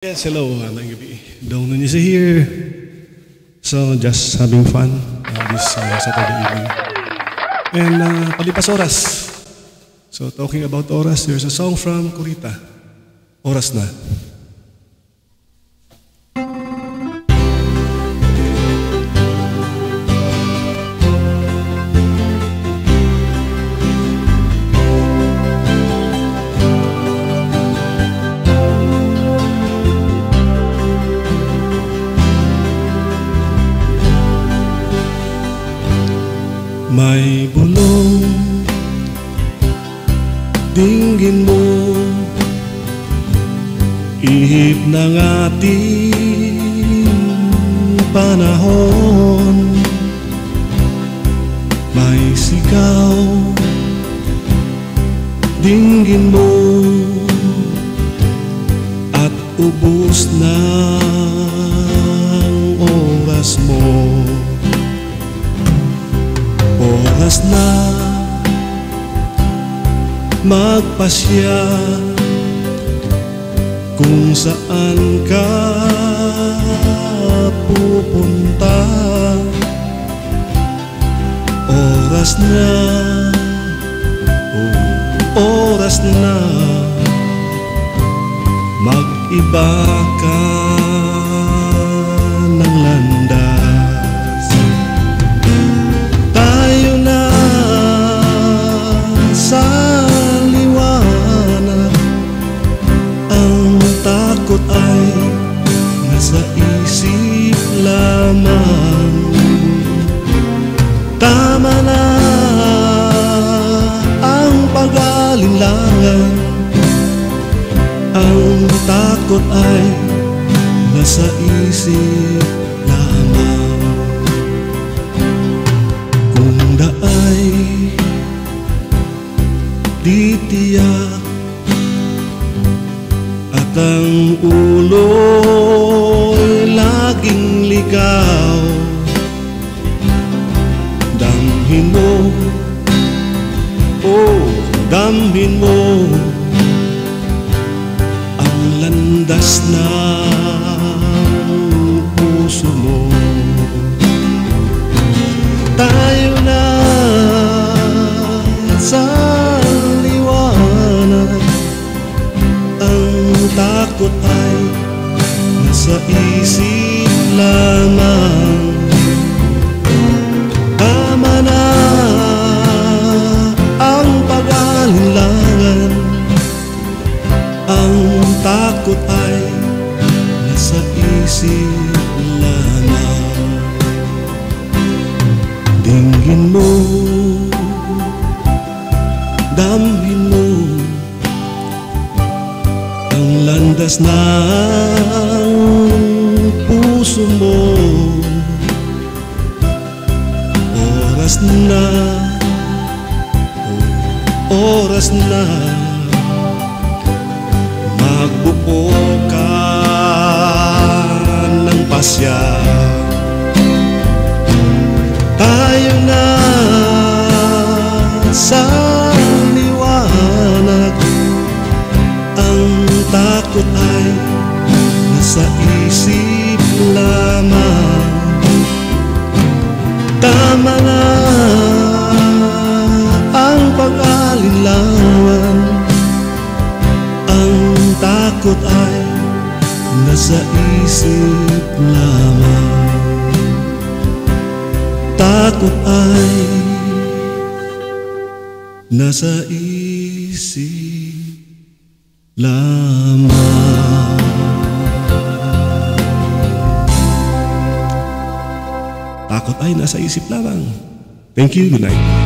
Yes, hello, magandang gabi. Dong Nunez here. So, just having fun this Saturday evening. And palipas oras. So, talking about oras, there's a song from Kurita, Oras Na. May bulong, dinggin mo, ihip ng ating panahon. May sigaw, dinggin mo, at ubos ng oras mo. Oras na magpasya kung saan ka pupunta. Oras na, oras na mag-iba ka ng landas. Sa liwanag, ang takot ay nasa isip lamang. Tama na ang pag-alinlangan, ang takot ay nasa isip lamang. Kung daay di tiyak at ang ulo'y laging ligaw, damhin mo, oh, damhin mo ang landas ng puso mo. Tayo na sa takot ay nasa isip lamang. Tama na ang pag-alinlangan, ang takot ay nasa isip lamang. Dinggin mo, damhin mo landas ng puso mo. Oras na, oras na magbuo ka ng pasya. Tayo na sa liwanag, takot ay nasa isip lamang. Tama na ang pag-alinlangan, ang takot ay nasa isip lamang. Takot ay nasa isip lamang. Takot ay nasa isip lamang. Thank you, good night.